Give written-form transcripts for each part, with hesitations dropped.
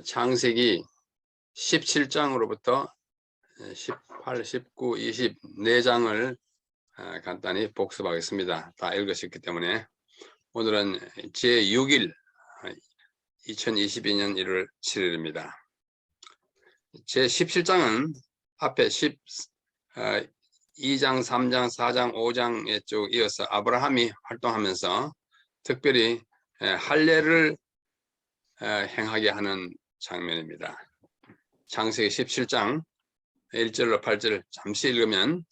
창세기 17장으로부터 18, 19, 20 4장을 간단히 복습하겠습니다. 다 읽으셨기 때문에 오늘은 제6일 2022년 1월 7일입니다. 제17장은 앞에 2장, 3장, 4장, 5장에 쭉 이어서 아브라함이 활동하면서 특별히 할례를 행하게 하는 장면입니다. 창세기 17장 1절로 8절 잠시 읽으면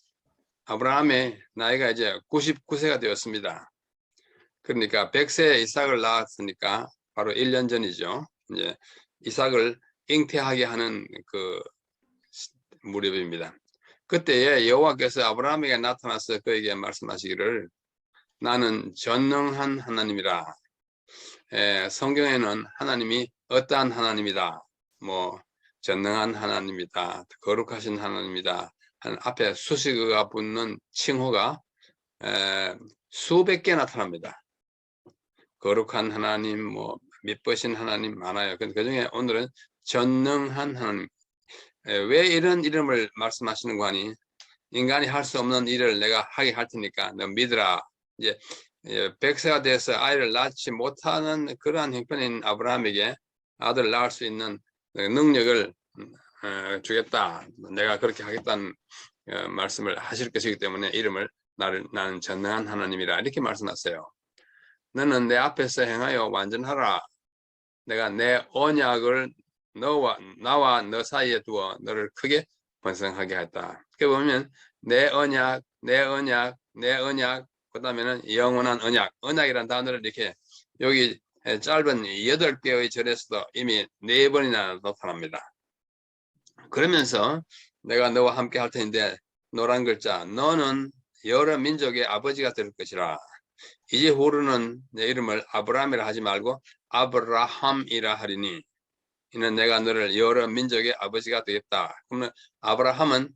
아브라함의 나이가 이제 99세가 되었습니다. 그러니까 100세에 이삭을 낳았으니까 바로 1년 전이죠. 이제 이삭을 잉태하게 하는 그 무렵입니다. 그때에 여호와께서 아브라함에게 나타나서 그에게 말씀하시기를 나는 전능한 하나님이라. 성경에는 하나님이 어떠한 하나님이다, 뭐 전능한 하나님이다, 거룩하신 하나님이다 하는 앞에 수식어가 붙는 칭호가 수백 개 나타납니다. 거룩한 하나님, 뭐 미쁘신 하나님 많아요. 그 중에 오늘은 전능한 하나님. 왜 이런 이름을 말씀하시는 거 하니, 인간이 할 수 없는 일을 내가 하게 할 테니까 너 믿으라. 이제 100세가 돼서 아이를 낳지 못하는 그러한 형편인 아브라함에게 아들을 낳을 수 있는 능력을 주겠다. 내가 그렇게 하겠다는 말씀을 하실 것이기 때문에 이름을 나는 전능한 하나님이라 이렇게 말씀하세요. 너는 내 앞에서 행하여 완전하라. 내가 내 언약을 나와 너 사이에 두어 너를 크게 번성하게 했다. 그 보면 내 언약, 내 언약, 내 언약, 그 다음에는 영원한 언약, 언약이라는 단어를 이렇게 여기 짧은 8개의 절에서도 이미 4번이나 나타납니다. 그러면서 내가 너와 함께 할 텐데 노란 글자 너는 여러 민족의 아버지가 될 것이라. 이제 후로는 내 이름을 아브라함이라 하지 말고 아브라함이라 하리니 이는 내가 너를 여러 민족의 아버지가 되겠다. 그러면 아브라함은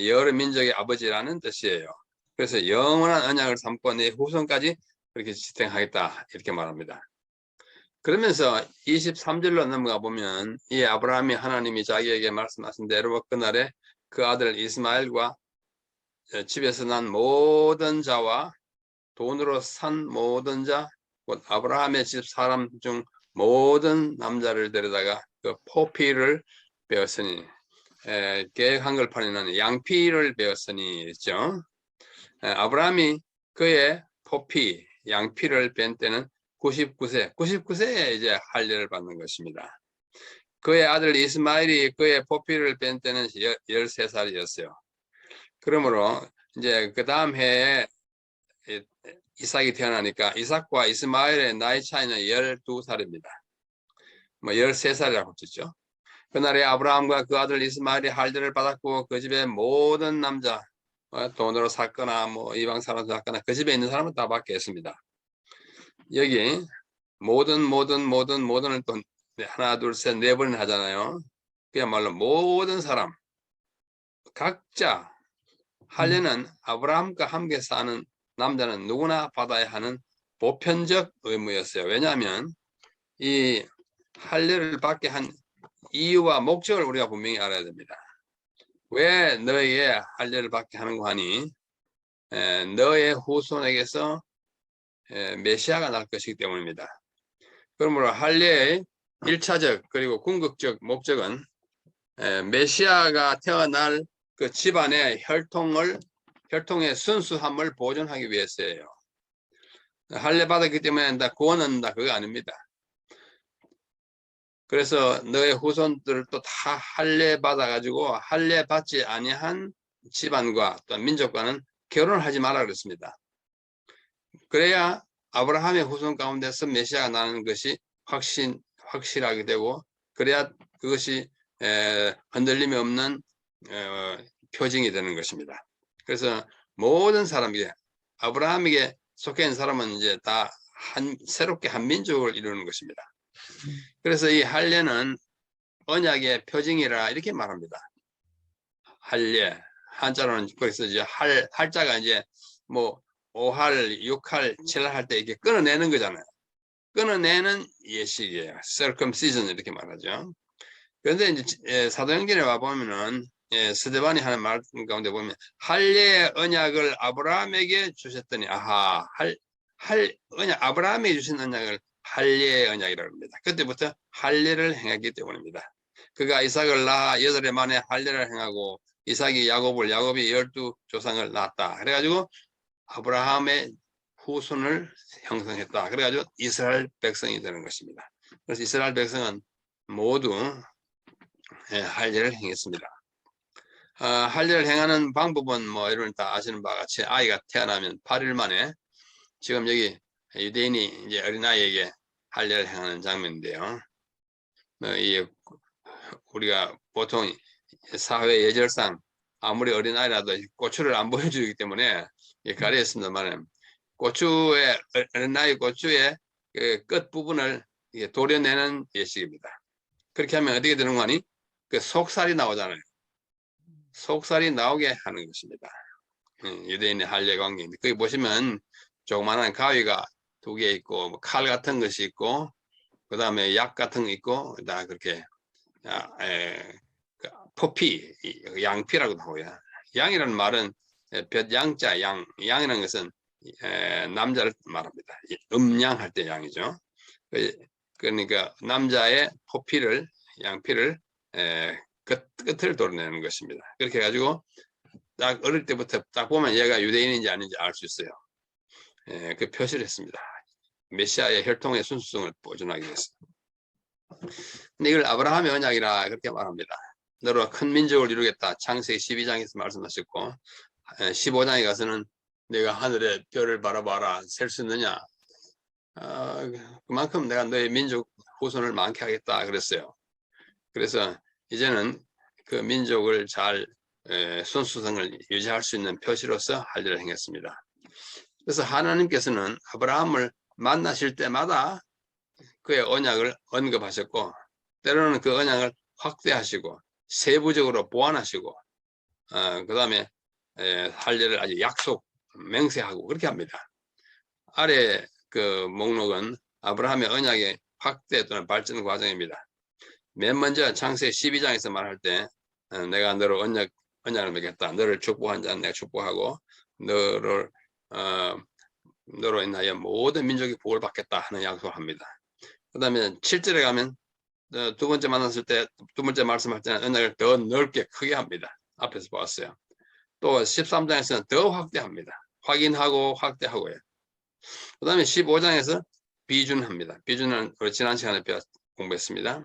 여러 민족의 아버지라는 뜻이에요. 그래서 영원한 언약을 삼고 내 후손까지 그렇게 지탱하겠다 이렇게 말합니다. 그러면서 23절로 넘어가 보면 이 아브라함이 하나님이 자기에게 말씀하신 대로 그날에 그 아들 이스마엘과 집에서 난 모든 자와 돈으로 산 모든 자, 곧 아브라함의 집 사람 중 모든 남자를 데려다가 그 포피를 베었으니, 계획 한글판에는 양피를 베었으니 있죠. 아브라함이 그의 포피, 양피를 뺀 때는 99세에 이제 할례를 받는 것입니다. 그의 아들 이스마엘이 그의 포피를 뺀 때는 13살이었어요. 그러므로 이제 그 다음 해에 이삭이 태어나니까 이삭과 이스마엘의 나이 차이는 12살입니다. 뭐 13살이라고 했죠. 그날에 아브라함과 그 아들 이스마엘이 할례를 받았고 그 집의 모든 남자, 돈으로 샀거나 뭐 이방 사람 샀거나 그 집에 있는 사람은 다 받게 했습니다. 여기 모든을 또 하나 둘 셋 네 번이나 하잖아요. 그야말로 모든 사람 각자 할례는 아브라함과 함께 사는 남자는 누구나 받아야 하는 보편적 의무였어요. 왜냐하면 이 할례를 받게 한 이유와 목적을 우리가 분명히 알아야 됩니다. 왜 너에게 할례를 받게 하는가 하니 너의 후손에게서 메시아가 날 것이기 때문입니다. 그러므로 할례의 1차적 그리고 궁극적 목적은 메시아가 태어날 그 집안의 혈통의 순수함을 보존하기 위해서예요. 할례 받았기 때문에 다 구원한다 그거 아닙니다. 그래서 너의 후손들도 다 할례 받아가지고 할례 받지 아니한 집안과 또 민족과는 결혼을 하지 마라 그랬습니다. 그래야 아브라함의 후손 가운데서 메시아가 나는 것이 확실하게 되고 그래야 그것이 흔들림이 없는 표징이 되는 것입니다. 그래서 모든 사람에게 아브라함에게 속해 있는 사람은 이제 다 새롭게 한 민족을 이루는 것입니다. 그래서 이 할례는 언약의 표징이라 이렇게 말합니다. 할례 한자로는 그래서 이제 할자가 이제 뭐 5할, 6할, 7할 할 때 이렇게 끊어내는 거잖아요. 끊어내는 예식이에요. circumcision 이렇게 말하죠. 그런데 이제 사도행전에 와 보면은 스데반이 하는 말 가운데 보면 할례의 언약을 아브라함에게 주셨더니 아하 할 언약 아브라함에게 주신 언약을 할례의 언약이라고 합니다. 그때부터 할례를 행했기 때문입니다. 그가 이삭을 낳아 8해 만에 할례를 행하고 이삭이 야곱이 12조상을 낳았다. 그래가지고 아브라함의 후손을 형성했다. 그래가지고 이스라엘 백성이 되는 것입니다. 그래서 이스라엘 백성은 모두 할례를 행했습니다. 할례를 행하는 방법은 뭐 여러분 다 아시는 바와 같이 아이가 태어나면 8일 만에 지금 여기 유대인이 이제 어린아이에게 할례를 행하는 장면인데요. 우리가 보통 사회 예절상 아무리 어린아이라도 고추를 안 보여주기 때문에 가려있습니다만 어린아이 고추의 그 끝 부분을 도려내는 예식입니다. 그렇게 하면 어떻게 되는 거니? 그 속살이 나오잖아요. 속살이 나오게 하는 것입니다. 유대인의 할례 관계인데 거기 보시면 조그마한 가위가 2개 있고 뭐 칼 같은 것이 있고 그 다음에 약 같은 거 있고 다 그렇게 포피, 양피라고도 하고요. 양이라는 말은 볕양자 양이라는 것은 남자를 말합니다. 음양할 때 양이죠. 그러니까 남자의 포피를 양피를 끝을 도려내는 것입니다. 그렇게 해가지고 딱 어릴 때부터 딱 보면 얘가 유대인인지 아닌지 알 수 있어요. 그 표시를 했습니다. 메시아의 혈통의 순수성을 보존하기 위해서. 근데 이걸 아브라함의 언약이라 그렇게 말합니다. 너로 큰 민족을 이루겠다. 창세기 12장에서 말씀하셨고 15장에 가서는 내가 하늘의 별을 바라봐라. 셀 수 있느냐. 그만큼 내가 너의 민족 후손을 많게 하겠다 그랬어요. 그래서 이제는 그 민족을 잘 순수성을 유지할 수 있는 표시로서 할례를 행했습니다. 그래서 하나님께서는 아브라함을 만나실 때마다 그의 언약을 언급하셨고 때로는 그 언약을 확대하시고 세부적으로 보완하시고 그 다음에 할례를 아주 약속 맹세하고 그렇게 합니다. 아래 그 목록은 아브라함의 언약의 확대 또는 발전 과정입니다. 맨 먼저 창세기 12장에서 말할 때 내가 너로 언약을 맺겠다. 너를 축복한 자는 내가 축복하고 너로 인하여 모든 민족이 복을 받겠다 하는 약속을 합니다. 그 다음에 7절에 가면 두 번째 만났을 때 두 번째 말씀할 때는 언약을 더 넓게 크게 합니다. 앞에서 보았어요. 또 13장에서는 더 확대합니다. 확인하고 확대하고요. 그 다음에 15장에서 비준합니다. 비준은 우리 지난 시간에 공부했습니다.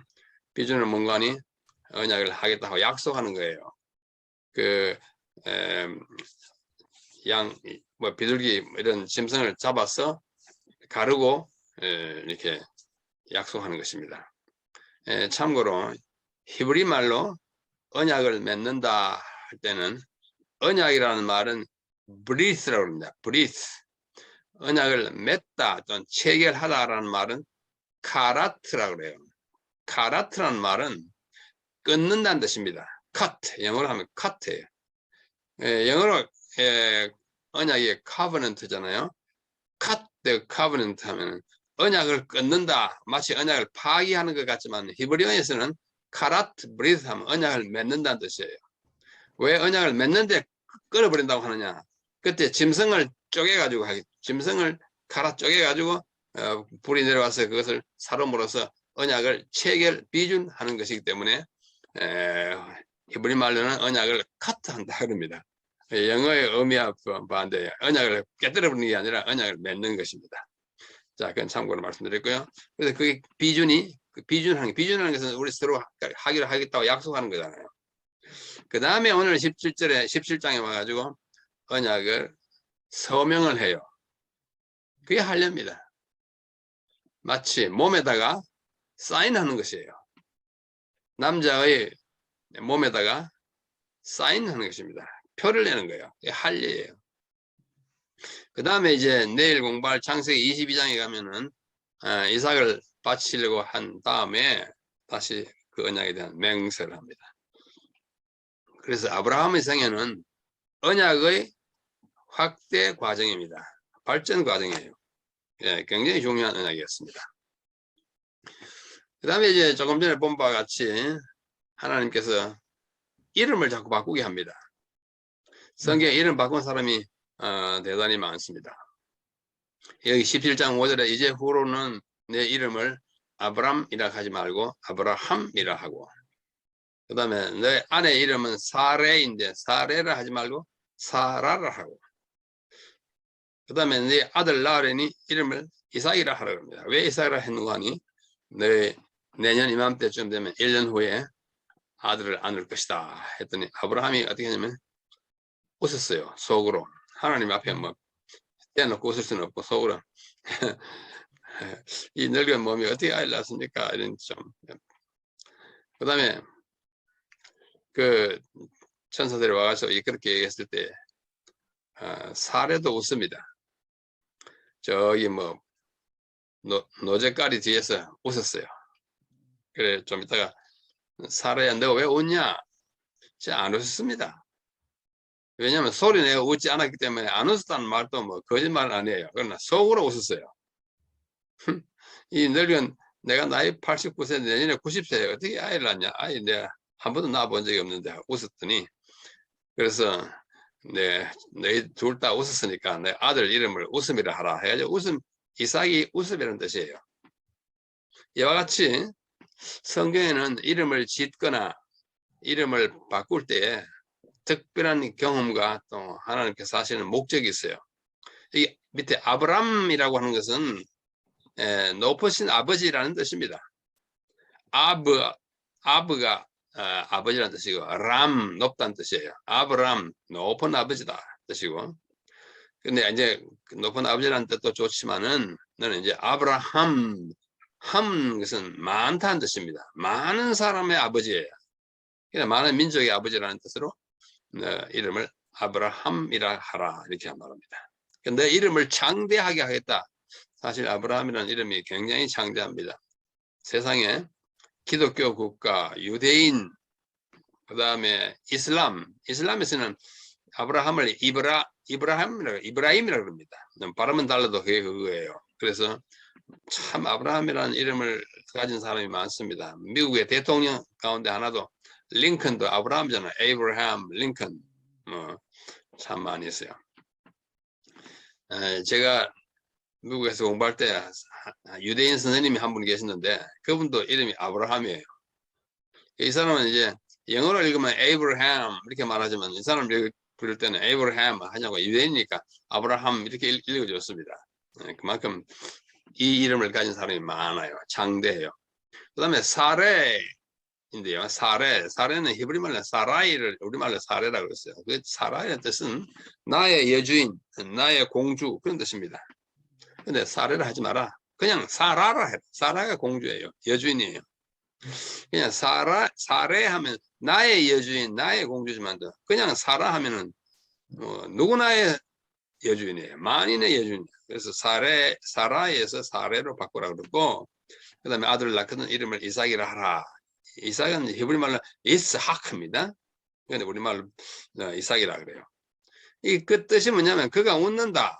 비준은 뭔가니 언약을 하겠다고 약속하는 거예요. 비둘기 이런 짐승을 잡아서 가르고 이렇게 약속하는 것입니다. 참고로 히브리 말로 언약을 맺는다 할 때는 언약이라는 말은 브리스라고 합니다. 브리스. 언약을 맺다 또는 체결하다라는 말은 카라트라고 그래요. 카라트라는 말은 끊는다는 뜻입니다. cut, 영어로 하면 cut예요. 영어로 언약이 covenant잖아요. cut the covenant 하면 언약을 끊는다. 마치 언약을 파기하는 것 같지만 히브리어에서는 카라트 브리스 하면 언약을 맺는다는 뜻이에요. 왜 언약을 맺는데 끊어버린다고 하느냐. 그때 짐승을 쪼개가지고 짐승을 갈아 쪼개가지고 불이 내려와서 그것을 사람으로서 언약을 체결 비준하는 것이기 때문에 히브리 말로는 언약을 카트한다 그럽니다. 영어의 의미와 반대에 언약을 깨뜨려버리는 게 아니라 언약을 맺는 것입니다. 자, 그건 참고로 말씀드렸고요. 그래서 그게 비준하는 것은 우리 서로 하기로 하겠다고 약속하는 거잖아요. 그 다음에 오늘 17장에 와가지고 언약을 서명을 해요. 그게 할례입니다. 마치 몸에다가 사인하는 것이에요. 남자의 몸에다가 사인하는 것입니다. 표를 내는 거예요. 그게 할례예요. 그 다음에 이제 내일 공부할 창세기 22장에 가면은 이삭을 바치려고 한 다음에 다시 그 언약에 대한 맹세를 합니다. 그래서 아브라함의 생애는 언약의 확대 과정입니다. 발전 과정이에요. 굉장히 중요한 언약이었습니다. 그 다음에 이제 조금 전에 본 바와 같이 하나님께서 이름을 자꾸 바꾸게 합니다. 성경에 이름 바꾼 사람이 대단히 많습니다. 여기 17장 5절에 이제 후로는 내 이름을 아브람이라 하지 말고 아브라함이라 하고, 그 다음에 내 아내 이름은 사레인데 사레라 하지 말고 사라라 하고, 그 다음에 내 아들 낳으려니 이름을 이삭이라 하라고 합니다. 왜 이삭이라 했는가 하니 내년 이맘때쯤 되면 1년 후에 아들을 안을 것이다 했더니 아브라함이 어떻게 하냐면 웃었어요. 속으로. 하나님 앞에 뭐 떼놓고 웃을 수는 없고 속으로 이 늙은 몸이 어떻게 아이를 낳습니까? 이런 좀. 그 다음에 그 천사들이 와서 그렇게 얘기했을 때 사례도 웃습니다. 저기 뭐 노제깔이 뒤에서 웃었어요. 그래 좀 이따가 사례야 너 왜 웃냐? 제가 안 웃었습니다. 왜냐하면 소리 내가 웃지 않았기 때문에 안 웃었다는 말도 뭐 거짓말 아니에요. 그러나 속으로 웃었어요. 이 늙은 내가 나이 89세 내년에 90세에 어떻게 아이를 낳냐? 아이 내가 한 번도 낳아본 적이 없는데 웃었더니, 그래서 너희 둘 다 웃었으니까 내 아들 이름을 웃음이라 하라 해가지고 웃음, 이삭이 웃음이라는 뜻이에요. 이와 같이 성경에는 이름을 짓거나 이름을 바꿀 때에 특별한 경험과 또 하나님께서 하시는 목적이 있어요. 이 밑에 아브람이라고 하는 것은 높으신 아버지라는 뜻입니다. 아브가 아버지라는 뜻이고, 람 높다는 뜻이에요. 아브람 높은 아버지다 뜻이고, 근데 이제 높은 아버지라는 뜻도 좋지만은 너는 이제 아브라함, 함 것은 많다는 뜻입니다. 많은 사람의 아버지예요. 그냥 많은 민족의 아버지라는 뜻으로 이름을 아브라함이라 하라 이렇게 말합니다. 근데 이름을 창대하게 하겠다. 사실 아브라함이라는 이름이 굉장히 창대합니다. 세상에 기독교 국가, 유대인, 그 다음에 이슬람에서는 아브라함을 이브라임이라고 합니다. 발음은 달라도 그게 그거예요. 그래서 참 아브라함이라는 이름을 가진 사람이 많습니다. 미국의 대통령 가운데 하나도 링컨도 아브라함이잖아요. 에이브라함, 링컨, 참 많이 있어요. 제가 미국에서 공부할 때 유대인 선생님이 한 분 계셨는데 그분도 이름이 아브라함이에요. 이 사람은 이제 영어로 읽으면 에이브라함 이렇게 말하지만 이 사람 부를 때는 에이브라함 하냐고, 유대인이니까 아브라함 이렇게 읽어줬습니다. 그만큼 이 이름을 가진 사람이 많아요. 장대해요. 그 다음에 사레인데요. 사레는 히브리 말로 사라이를 우리말로 사레라고 그랬어요. 그 사라이의 뜻은 나의 여주인, 나의 공주 그런 뜻입니다. 근데 사레를 하지 마라. 그냥 사라라 해. 사라가 공주예요. 여주인이에요. 그냥 사레 하면 나의 여주인, 나의 공주지만 그냥 사라 하면은 누구나의 여주인이에요. 만인의 여주인. 그래서 사라에서 사레로 바꾸라 그러고, 그 다음에 아들을 낳거든 이름을 이삭이라 하라. 이삭은 히브리 말로 이스하크입니다. 근데 우리말로 이삭이라 그래요. 그 뜻이 뭐냐면 그가 웃는다.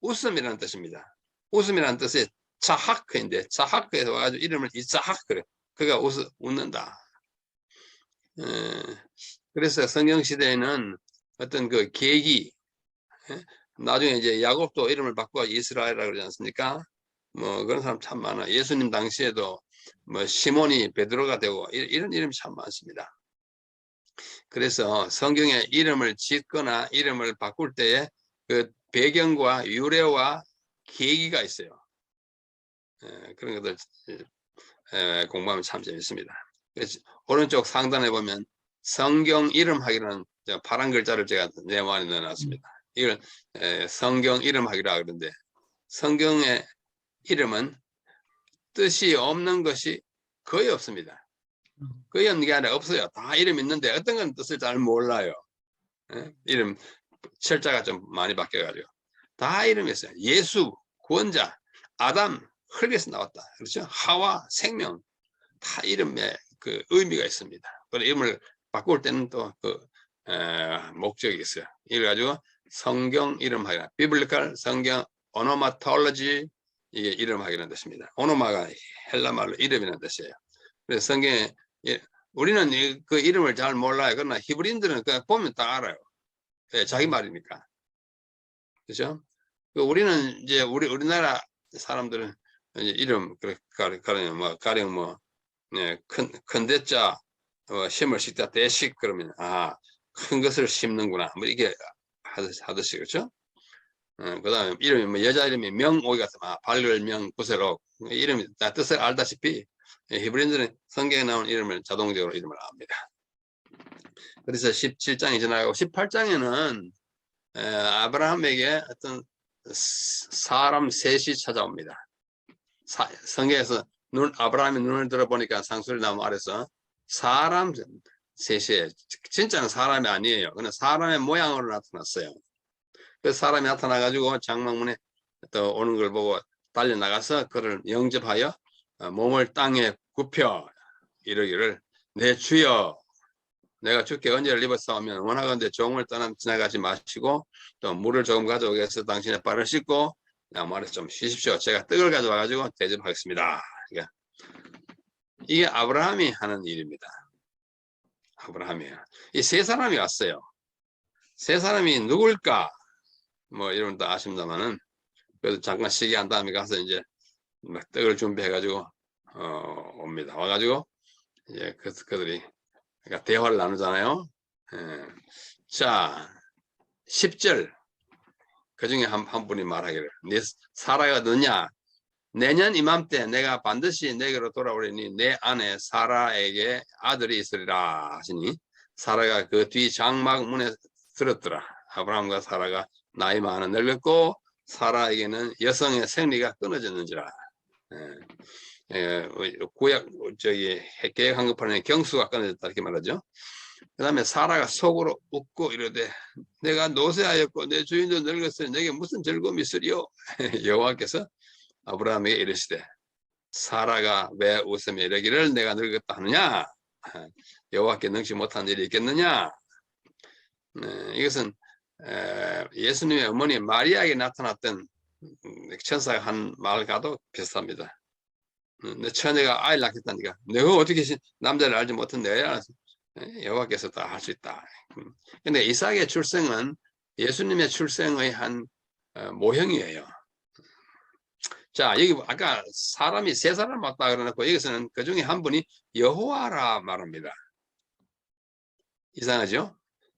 웃음이라는 뜻입니다. 웃음이라는 뜻이 자하크인데 자하크에서 와가지고 이름을 이삭 그래. 그가 웃는다. 그래서 성경 시대에는 어떤 그 계기, 나중에 이제 야곱도 이름을 바꿔 이스라엘이라고 그러지 않습니까? 뭐 그런 사람 참 많아. 예수님 당시에도 뭐 시몬이 베드로가 되고 이런 이름이 참 많습니다. 그래서 성경에 이름을 짓거나 이름을 바꿀 때에 그 배경과 유래와 계기가 있어요. 그런 것들 공부하면 참 재밌습니다. 오른쪽 상단에 보면 성경 이름 하기라는 파란 글자를 제가 네모 안에 넣어놨습니다. 이걸 성경 이름 하기라 그러는데, 성경의 이름은 뜻이 없는 것이 거의 없습니다. 거의 없는 게 아니라 없어요. 다 이름 있는데 어떤 건 뜻을 잘 몰라요. 이름 철자가 좀 많이 바뀌어가지고 다 이름이 있어요. 예수, 구원자, 아담, 흙에서 나왔다. 그렇죠? 하와, 생명, 다 이름에 그 의미가 있습니다. 그 이름을 바꿀 때는 또 그 목적이 있어요. 이래가지고 성경 이름 하기라, 비블리컬 성경 오노마톨로지 이게 이름하기라는 뜻입니다. 오노마가 헬라 말로 이름이라는 뜻이에요. 그래서 성경에 우리는 그 이름을 잘 몰라요. 그러나 히브리인들은 그냥 보면 딱 알아요. 자기 말이니까. 그렇죠? 우리는 이제 우리나라 사람들은 이제 이름 가령 뭐 큰 대자 심을 싣다 대식 그러면 큰 것을 심는구나 뭐 이게 하듯이 그렇죠? 그다음에 이름이 뭐 여자 이름이 명옥이 같으면 발열명 구세록 이름이 다 뜻을 알다시피 히브리인들은 성경에 나온 이름을 자동적으로 이름을 압니다. 그래서 17장이 지나가고 18장에는 아브라함에게 어떤 사람 셋이 찾아옵니다. 성경에서 아브라함의 눈을 들어보니까 상수리 나무 아래서 사람 셋이 진짜는 사람이 아니에요. 그냥 사람의 모양으로 나타났어요. 그 사람이 나타나가지고 장막문에 또 오는 걸 보고 달려나가서 그를 영접하여 몸을 땅에 굽혀 이르기를 내 주여 내가 주께 언제를 입었사오면 원하건대 종을 떠나 지나가지 마시고 또 물을 조금 가져오겠어 당신의 발을 씻고 나무 아래서 좀 쉬십시오. 제가 떡을 가져와 가지고 대접하겠습니다. 그러니까 이게 아브라함이 하는 일입니다. 아브라함이에요. 이 세 사람이 왔어요. 세 사람이 누굴까? 뭐 이런 거 아십니다만은 그래도 잠깐 쉬게 한 다음에 가서 이제 막 떡을 준비해 가지고 옵니다. 와가지고 이제 그들이 그러니까 대화를 나누잖아요. 자 10절 그 중에 한 분이 말하기를 네 사라가 너냐 내년 이맘때 내가 반드시 내게로 돌아오리니 내 아내 사라에게 아들이 있으리라 하시니 사라가 그 뒤 장막 문에 들었더라. 아브라함과 사라가 나이 많은 늙었고 사라에게는 여성의 생리가 끊어졌는지라. 구약 계획 한급판에 경수가 끊어졌다 이렇게 말하죠. 그 다음에 사라가 속으로 웃고 이러되 내가 노쇠하였고 내 주인도 늙었으니 내게 무슨 즐거움이 있으리요. 여호와께서 아브라함에게 이르시되 사라가 왜 웃으며 이르기를 내가 늙었다 하느냐 여호와께 능치 못한 일이 있겠느냐. 이것은 예수님의 어머니 마리아에게 나타났던 천사가 한 말과도 비슷합니다. 내 처녀가 아이를 낳겠다니까 내가 어떻게 남자를 알지 못한데 여호와께서 다 할 수 있다. 근데 이삭의 출생은 예수님의 출생의 한 모형이에요. 자 여기 아까 사람이 세 사람 왔다 그러놓고 여기서는 그 중에 한 분이 여호와라 말합니다. 이상하죠?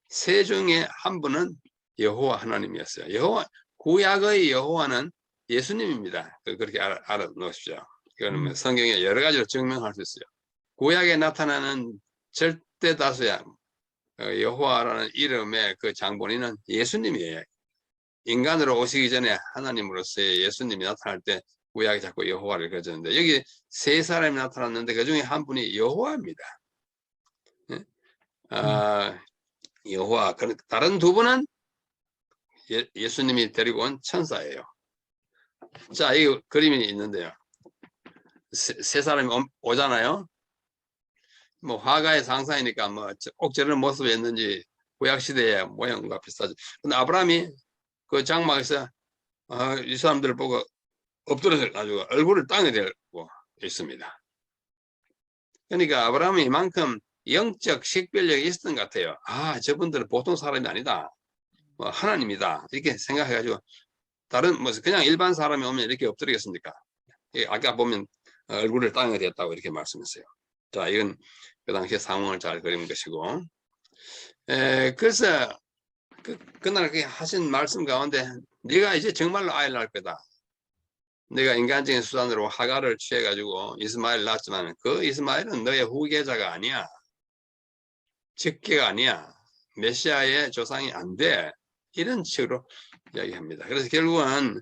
세 중에 한 분은 여호와 하나님이었어요. 구약의 여호와는 예수님입니다. 그렇게 알아놓으십시오. 이거는 성경에 여러 가지로 증명할 수 있어요. 구약에 나타나는 절대 다수의 여호와라는 이름의 그 장본인은 예수님이에요. 인간으로 오시기 전에 하나님으로서의 예수님이 나타날 때 구약이 자꾸 여호와를 그려주는데 여기 세 사람이 나타났는데 그 중에 한 분이 여호와입니다. 여호와. 다른 두 분은 예수님이 데리고 온 천사예요. 자, 이 그림이 있는데요. 세 사람이 오잖아요. 뭐 화가의 상상이니까 뭐 꼭 저런 모습이었는지 구약 시대의 모형과 비슷하죠. 근데 아브라함이 그 장막에서 이 사람들을 보고 엎드려서 가지고 얼굴을 땅에 대고 있습니다. 그러니까 아브라함이 이만큼 영적 식별력이 있었던 것 같아요. 저분들은 보통 사람이 아니다. 뭐 하나님이다. 이렇게 생각해가지고 다른 뭐 그냥 일반 사람이 오면 이렇게 엎드리겠습니까? 아까 보면 얼굴을 땅에 댔다고 이렇게 말씀했어요. 자, 이건 그 당시에 상황을 잘 그린 것이고, 그래서 그날 하신 말씀 가운데 네가 이제 정말로 아이를 낳을 거다. 네가 인간적인 수단으로 하가를 취해가지고 이스마엘 낳았지만 그 이스마엘은 너의 후계자가 아니야. 직계가 아니야. 메시아의 조상이 안 돼. 이런 식으로 이야기합니다. 그래서 결국은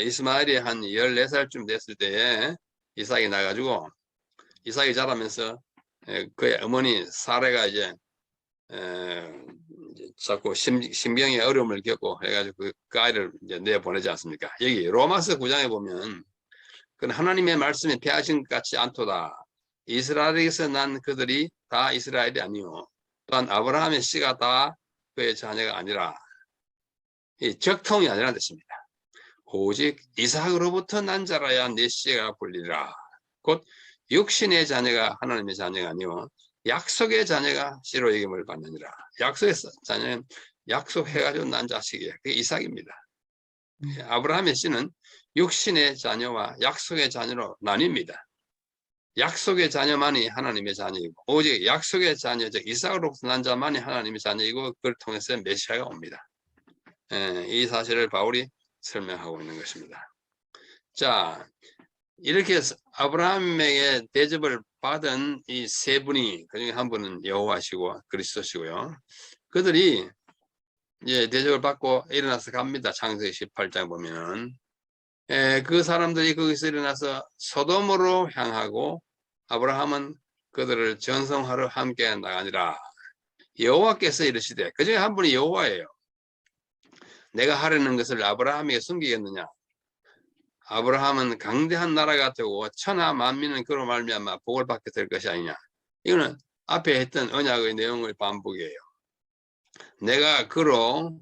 이스마엘이 한 14살쯤 됐을 때에 이삭이 나가지고 이삭이 자라면서 그의 어머니 사레가 이제 자꾸 신병의 어려움을 겪고 해가지고 그 아이를 이제 내보내지 않습니까? 여기 로마서 9장에 보면 그건 하나님의 말씀에 패하신 것 같지 않도다. 이스라엘에서 난 그들이 다 이스라엘이 아니요 또한 아브라함의 씨가 다 그의 자녀가 아니라 이 적통이 아니라는 뜻입니다. 오직 이삭으로부터 난 자라야 내 씨가 불리라. 곧 육신의 자녀가 하나님의 자녀가 아니요 약속의 자녀가 씨로 여김을 받느니라. 약속의 자녀는 약속해가지고 난 자식이에요. 그게 이삭입니다. 아브라함의 씨는 육신의 자녀와 약속의 자녀로 나뉩니다. 약속의 자녀만이 하나님의 자녀이고 오직 약속의 자녀 즉 이삭으로부터 난 자만이 하나님의 자녀이고 그걸 통해서 메시아가 옵니다. 이 사실을 바울이 설명하고 있는 것입니다. 자, 이렇게 아브라함에게 대접을 받은 이 세 분이 그중에 한 분은 여호와시고 그리스도시고요. 그들이 이제 대접을 받고 일어나서 갑니다. 창세기 18장 보면은 그 사람들이 거기서 일어나서 소돔으로 향하고 아브라함은 그들을 전송하러 함께 나가니라. 여호와께서 이르시되 그중에 한 분이 여호와예요. 내가 하려는 것을 아브라함에게 숨기겠느냐? 아브라함은 강대한 나라가 되고 천하 만민은 그로 말미암아 복을 받게 될 것이 아니냐. 이거는 앞에 했던 언약의 내용의 반복이에요. 내가 그로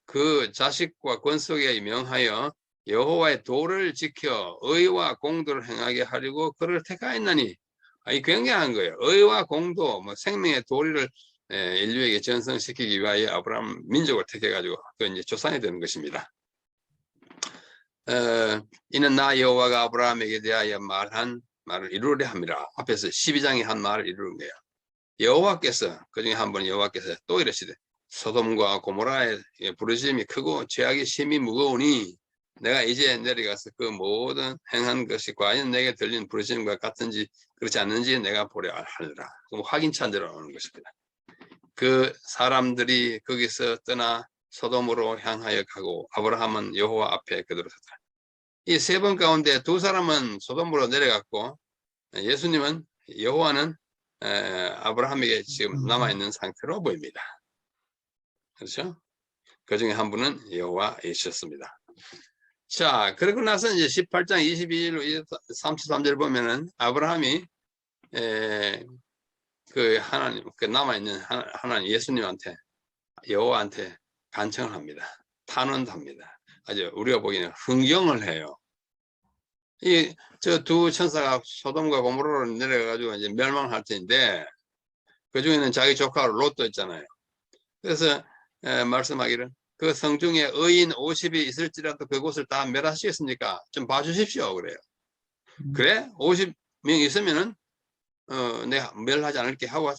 그 자식과 권속에 명하여 여호와의 도를 지켜 의와 공도를 행하게 하려고 그를 택하였나니 이 굉장한 거예요. 의와 공도, 뭐 생명의 도리를 인류에게 전승시키기 위하여 아브라함 민족을 택해가지고 그 이제 조상이 되는 것입니다. 이는 나 여호와가 아브라함에게 대하여 말한 말을 이루려 함이라. 앞에서 12장이 한 말을 이루는 거예요. 여호와께서 그중에 한 번 여호와께서 또 이러시되 소돔과 고모라의 부르짖음이 크고 죄악이 심히 무거우니 내가 이제 내려가서 그 모든 행한 것이 과연 내게 들린 부르짖음과 같은지 그렇지 않는지 내가 보려 하리라. 확인찬 대로 오는 것입니다. 그 사람들이 거기서 떠나 소돔으로 향하여 가고 아브라함은 여호와 앞에 그대로 섰다. 이 세 번 가운데 두 사람은 소돔으로 내려갔고 예수님은 여호와는 아브라함에게 지금 남아있는 상태로 보입니다. 그렇죠? 그 중에 한 분은 여호와이셨습니다. 자, 그러고 나서 이제 18장 22절 33절 보면은 아브라함이 그 하나님, 그 남아있는 하나님 예수님한테 여호와한테 간청을 합니다. 탄원합니다. 아주 우리가 보기에는 흥경을 해요. 이 저 두 천사가 소돔과 고모라로 내려가지고 이제 멸망할 텐데 그 중에는 자기 조카 롯도 있잖아요. 그래서 말씀하기를 그 성중에 의인 50이 있을지라도 그곳을 다 멸하시겠습니까? 좀 봐주십시오. 그래요. 그래? 50명 있으면은 내가 멸하지 않을게 하고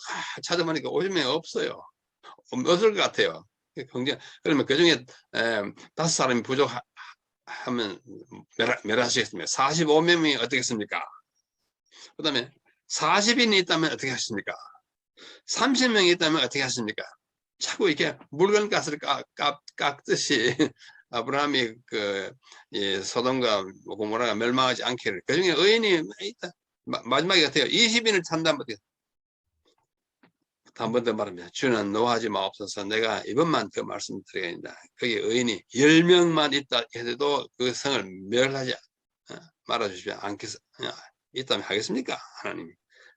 찾아보니까 50명이 없어요. 없을 것 같아요. 그러면 그 중에 5사람이 부족하면 멸하시겠습니까? 45명이 어떻겠습니까? 그 다음에 40인이 있다면 어떻게 하십니까? 30명이 있다면 어떻게 하십니까? 자꾸 이렇게 물건가스를 깎듯이 아브라함이 소돔과 고모라가 멸망하지 않기를 그 중에 의인이 있다. 마지막에 같아요. 20인을 찬다면 어떻게 한 번 더 말합니다. 주는 노하지 마옵소서. 내가 이번만 더 말씀드리겠습니다. 거기 의인이 10명만 있다 해도 그 성을 멸하지 말아주시지 않겠어. 있다면 하겠습니까? 하나님이.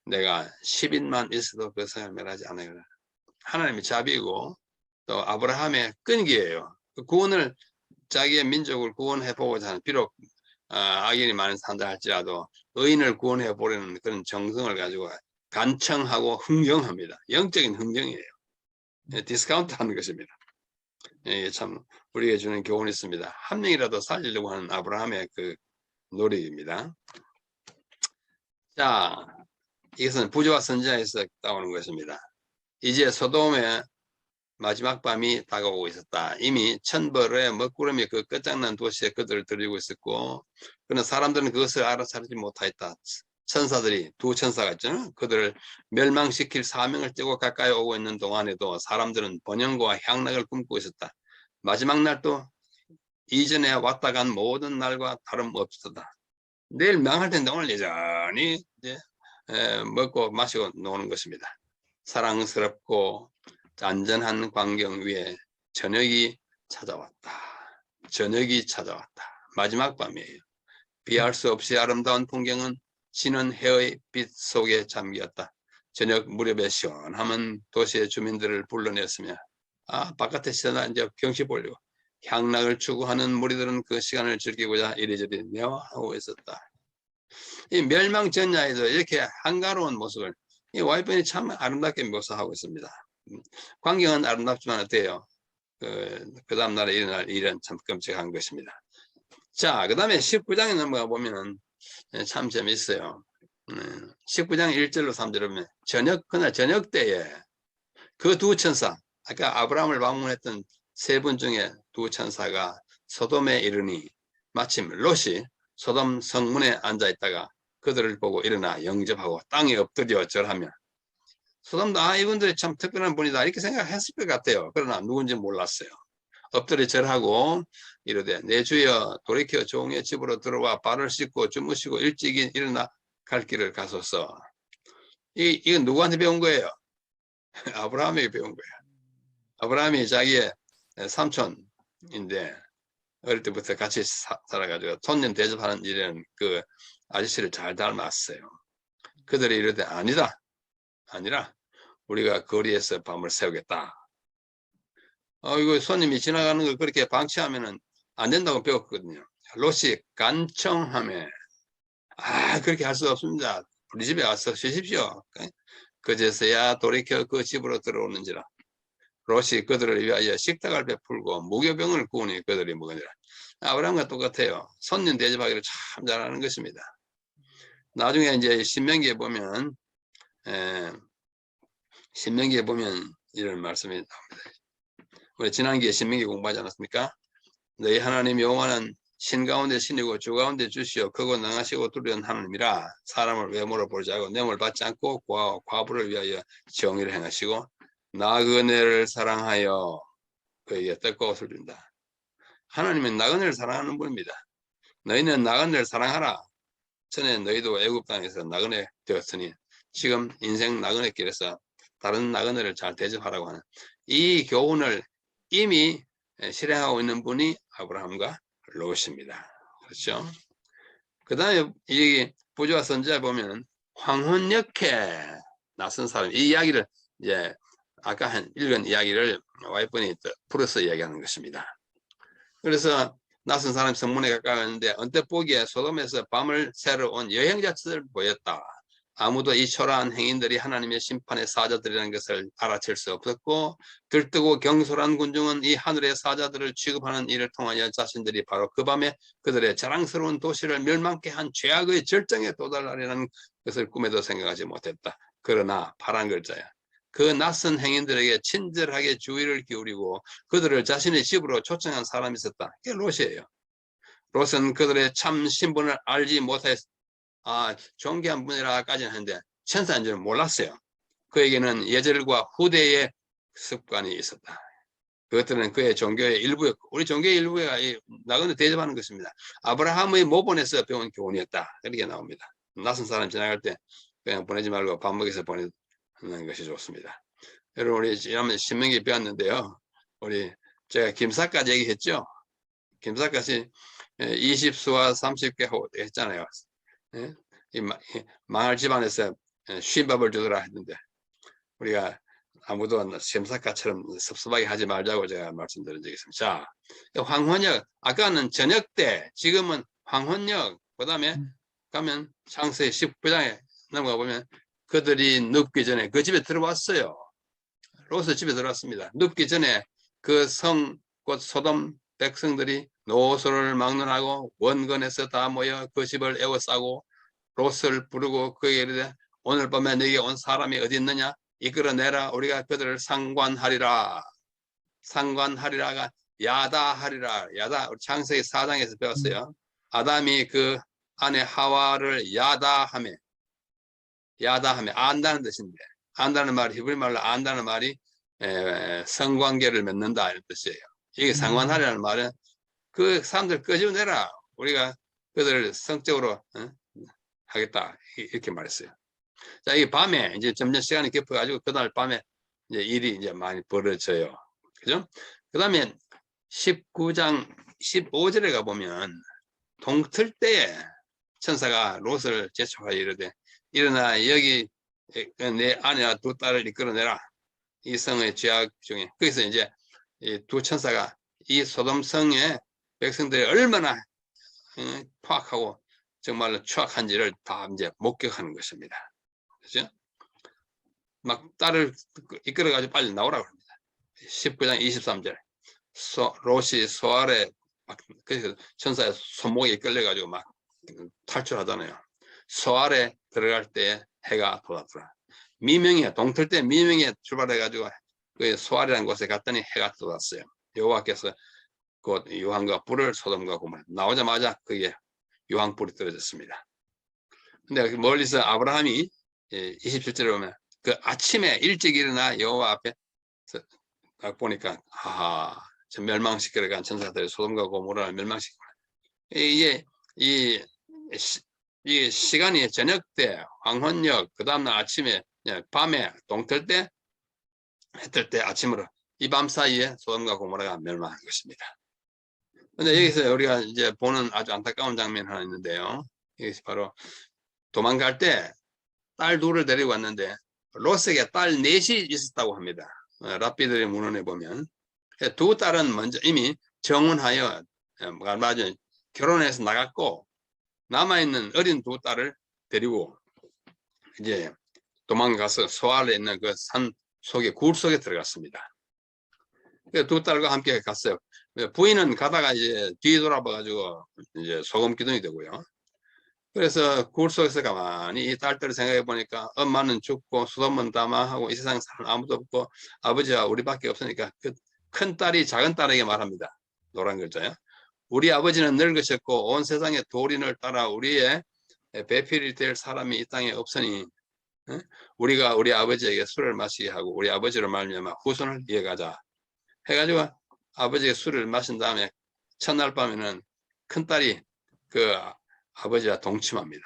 내가 10인만 있어도 그 성을 멸하지 않아요. 하나님의 자비이고 또 아브라함의 끈기예요. 그 구원을 자기의 민족을 구원해 보고자 하는 비록 악인이 많이 산다 할지라도 의인을 구원해 보려는 그런 정성을 가지고 간청하고 흥정합니다. 영적인 흥정이에요. 디스카운트 하는 것입니다. 참 우리에게 주는 교훈이 있습니다. 한 명이라도 살리려고 하는 아브라함의 그 노력입니다. 자, 이것은 부조와 선지자에서 따오는 것입니다. 이제 소돔의 마지막 밤이 다가오고 있었다. 이미 천벌의 먹구름이 그 끝장난 도시에 그들을 들이고 있었고 그러나 사람들은 그것을 알아차리지 못하였다. 천사들이 두 천사가 있잖아요. 그들을 멸망시킬 사명을 띠고 가까이 오고 있는 동안에도 사람들은 번영과 향락을 꿈꾸고 있었다. 마지막 날도 이전에 왔다 간 모든 날과 다름없었다. 내일 망할 텐데 오늘 여전히 이제 먹고 마시고 노는 것입니다. 사랑스럽고 안전한 광경 위에 저녁이 찾아왔다. 저녁이 찾아왔다. 마지막 밤이에요. 비할 수 없이 아름다운 풍경은 지는 해의 빛 속에 잠겼다. 저녁 무렵에 시원함은 도시의 주민들을 불러냈으며 바깥에 시원한 이제 경치 보려고 향락을 추구하는 무리들은 그 시간을 즐기고자 이리저리 내화하고 있었다. 이 멸망 전야에도 이렇게 한가로운 모습을 이 와이프는 참 아름답게 묘사하고 있습니다. 광경은 아름답지만 어때요? 그 다음 날에 일어날 일은 참 끔찍한 것입니다. 자, 그 다음에 19장에 넘어가 보면 참 재밌어요. 19장 1절로 3절에 보면 그날 저녁 때에 그 두 천사, 아까 아브라함을 방문했던 세 분 중에 두 천사가 소돔에 이르니 마침 롯이 소돔 성문에 앉아 있다가 그들을 보고 일어나 영접하고 땅에 엎드려 절하며, 소돔도 이분들이 참 특별한 분이다 이렇게 생각했을 것 같아요. 그러나 누군지 몰랐어요. 엎드려 절하고 이르되 내 주여 돌이켜 종의 집으로 들어와 발을 씻고 주무시고 일찍이 일어나 갈 길을 가소서. 이건 누구한테 배운 거예요? 아브라함에게 배운 거예요. 아브라함이 자기의 삼촌인데 어릴 때부터 같이 살아가지고 손님 대접하는 일에는 그 아저씨를 잘 닮았어요. 그들이 이르되 아니라 우리가 거리에서 밤을 새우겠다. 이거 손님이 지나가는 걸 그렇게 방치하면은 안 된다고 배웠거든요. 롯이 간청하며 그렇게 할 수 없습니다. 우리 집에 와서 쉬십시오. 그제서야 돌이켜 그 집으로 들어오는지라. 롯이 그들을 위하여 식탁을 베풀고 무교병을 구우니 그들이 먹으니라. 아브라함과 똑같아요. 손님 대접하기를 참 잘하는 것입니다. 나중에 이제 신명기에 보면 이런 말씀이 나옵니다. 우리 지난기에 신명기 공부하지 않았습니까? 너희 하나님 여호와는 신 가운데 신이고 주 가운데 주시오 크고 능하시고 두려운 하나님이라. 사람을 외모로 보지 않고 뇌물 받지 않고 과부를 위하여 정의를 행하시고 나그네를 사랑하여 그에게 떡과 옷을 준다. 하나님은 나그네를 사랑하는 분입니다. 너희는 나그네를 사랑하라. 전에 너희도 애굽 땅에서 나그네 되었으니 지금 인생 나그네 길에서 다른 나그네를 잘 대접하라고 하는 이 교훈을 이미 실행하고 있는 분이 아브라함과 롯입니다. 그렇죠? 그 다음에 이 부조와 선지자에 보면 황혼역해 낯선 사람, 이 이야기를 이제 아까 읽은 이야기를 와이프니 풀어서 이야기하는 것입니다. 그래서 낯선 사람 성문에 가까웠는데 언뜻 보기에 소돔에서 밤을 새러 온 여행자들 보였다. 아무도 이 초라한 행인들이 하나님의 심판의 사자들이라는 것을 알아챌 수 없었고 들뜨고 경솔한 군중은 이 하늘의 사자들을 취급하는 일을 통하여 자신들이 바로 그 밤에 그들의 자랑스러운 도시를 멸망케 한 죄악의 절정에 도달하려는 것을 꿈에도 생각하지 못했다. 그러나 파란 글자야. 그 낯선 행인들에게 친절하게 주의를 기울이고 그들을 자신의 집으로 초청한 사람이 있었다. 그게 롯이에요. 롯은 그들의 참 신분을 알지 못했 존귀한 분이라까지는 하는데 천사인 줄은 몰랐어요. 그에게는 예절과 후대의 습관이 있었다. 그것들은 그의 종교의 일부였고 우리 종교의 일부가 나그네 대접하는 것입니다. 아브라함의 모본에서 배운 교훈이었다. 이렇게 나옵니다. 낯선 사람 지나갈 때 그냥 보내지 말고 밥 먹여서 보내는 것이 좋습니다. 여러분 우리 지난번에 신명기 배웠는데요. 제가 김삿갓 얘기했죠. 김삿갓이 20수와 30개 했잖아요. 이 망할 집안에서 쉰밥을 주더라 했는데 우리가 아무도 셈사카처럼 섭섭하게 하지 말자고 제가 말씀드린 적이 있습니다. 자, 황혼역 아까는 저녁 때 지금은 황혼역 그 다음에 가면 창세기 19장에 넘어가 보면 그들이 눕기 전에 그 집에 들어왔어요. 롯의 집에 들어왔습니다. 눕기 전에 그 성 곧 소돔 백성들이 노소를 막론하고 원건에서 다 모여 그 집을 에워싸고 롯을 부르고 그에게 이르되 오늘 밤에 너에게 온 사람이 어디 있느냐 이끌어내라. 우리가 그들을 상관하리라. 상관하리라가 야다하리라. 야다 우리 창세기 4장에서 배웠어요. 아담이 그 아내 하와를 야다하며 안다는 뜻인데 안다는 말이 히브리 말로 안다는 말이 성관계를 맺는다 이런 뜻이에요. 이게 상관하리라는 말은 그 사람들 끄집어내라. 우리가 그들을 성적으로 하겠다 이렇게 말했어요. 자, 이 밤에 이제 점점 시간이 깊어가지고 그날 밤에 이제 일이 이제 많이 벌어져요. 그죠? 그 다음에 19장 15절에 가보면 동틀 때에 천사가 롯을 재촉하여 이르되 일어나 여기 내 아내와 두 딸을 이끌어내라. 이 성의 죄악 중에 거기서 이제 이 두 천사가 이 소돔성의 백성들이 얼마나 포악하고 정말로 추악한지를 다 이제 목격하는 것입니다. 그죠? 막 딸을 이끌어가지고 빨리 나오라고 합니다. 19장 23절. 롯이 소알에 그래서 천사의 손목에 끌려가지고 막 탈출하잖아요. 소알에 들어갈 때 해가 돋았더라. 미명에 동틀 때 미명에 출발해가지고 그 소알이라는 곳에 갔더니 해가 돋았어요. 여호와께서 곧 유황과 불을 소돔과 고모라 나오자마자 그게 유황불이 떨어졌습니다. 근데 멀리서 아브라함이 27절에 보면 그 아침에 일찍 일어나 여호와 앞에 보니까 저 멸망시키러 간 천사들이 소돔과 고모라를 멸망시키고 이게 이 시간이 저녁 때 황혼역 그 다음날 아침에 밤에 동틀 때 해 뜰 때 아침으로 이 밤 사이에 소돔과 고모라가 멸망한 것입니다. 근데 여기서 우리가 이제 보는 아주 안타까운 장면이 하나 있는데요. 여기서 바로 도망갈 때 딸 둘을 데리고 왔는데 롯에게 딸 넷이 있었다고 합니다. 랍비들의 문헌에 보면 두 딸은 먼저 이미 정혼하여 맞아 결혼해서 나갔고 남아있는 어린 두 딸을 데리고 이제 도망가서 소알에 있는 그 산 속에 굴 속에 들어갔습니다. 두 딸과 함께 갔어요. 부인은 가다가 이제 뒤돌아봐가지고 이제 소금 기둥이 되고요. 그래서 굴 속에서 가만히 이 딸들을 생각해 보니까 엄마는 죽고 소돔은 다마하고 이 세상에 사람 아무도 없고 아버지와 우리밖에 없으니까 그 큰 딸이 작은 딸에게 말합니다. 노란 글자요. 우리 아버지는 늙으셨고 온 세상의 도린을 따라 우리의 배필이 될 사람이 이 땅에 없으니 우리가 우리 아버지에게 술을 마시게 하고 우리 아버지로 말미암아 후손을 이어가자 해가지고 아버지가 술을 마신 다음에 첫날 밤에는 큰딸이 그 아버지와 동침합니다.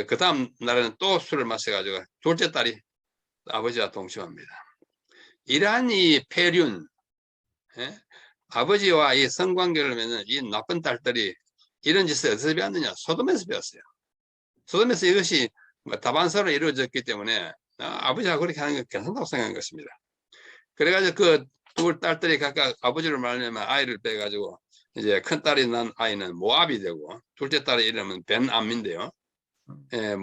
그 다음 날에는 또 술을 마셔가지고 둘째 딸이 아버지와 동침합니다. 이러한 이 폐륜, 아버지와 이 성관계를 맺는 이 나쁜 딸들이 이런 짓을 어디서 배웠느냐? 소돔에서 배웠어요. 소돔에서 이것이 다반사로 이루어졌기 때문에 아버지가 그렇게 하는 게 괜찮다고 생각한 것입니다. 그래가지고 그 두 딸들이 각각 아버지를 말하면 아이를 빼가지고 이제 큰 딸이 난 아이는 모압이 되고 둘째 딸의 이름은 벤암민인데요.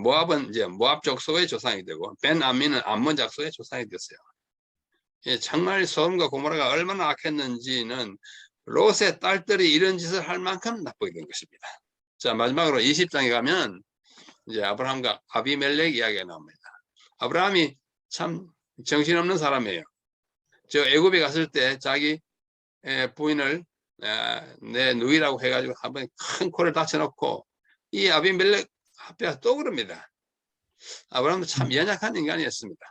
모압은 이제 모압 족속의 조상이 되고 벤암민은 암몬 족속의 조상이 됐어요. 정말 소돔과 고모라가 얼마나 악했는지는 롯의 딸들이 이런 짓을 할 만큼 나쁘게 된 것입니다. 자, 마지막으로 20장에 가면 이제 아브라함과 아비멜렉 이야기가 나옵니다. 아브라함이 참 정신없는 사람이에요. 저 애굽에 갔을 때 자기 부인을 내 누이라고 해가지고 한번 큰 코를 다쳐놓고 이 아비멜렉 앞에 또 그럽니다. 아브라함도 참 연약한 인간이었습니다.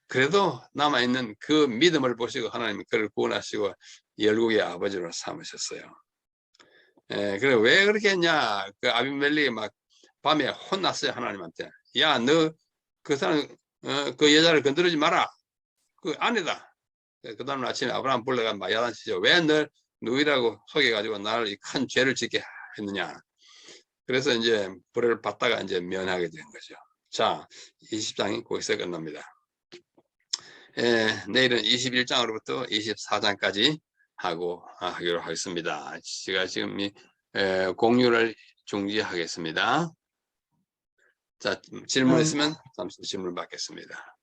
그래도 남아있는 그 믿음을 보시고 하나님이 그를 구원하시고 열국의 아버지로 삼으셨어요. 그래 왜 그렇게 했냐? 그 아비멜렉이 막 밤에 혼났어요. 하나님한테. 야, 너 그 사람 그 여자를 건드리지 마라. 그 아니다. 그 다음 아침에 아브라함 불러가 막 야단치죠. 왜 널 누이라고 속여가지고 나를 이 큰 죄를 짓게 했느냐. 그래서 이제 불을 받다가 이제 면하게 된 거죠. 자, 20장이 거기서 끝납니다. 내일은 21장으로부터 24장까지 하기로 하겠습니다. 제가 지금 공유를 중지하겠습니다. 자, 질문 있으면 잠시 질문 받겠습니다.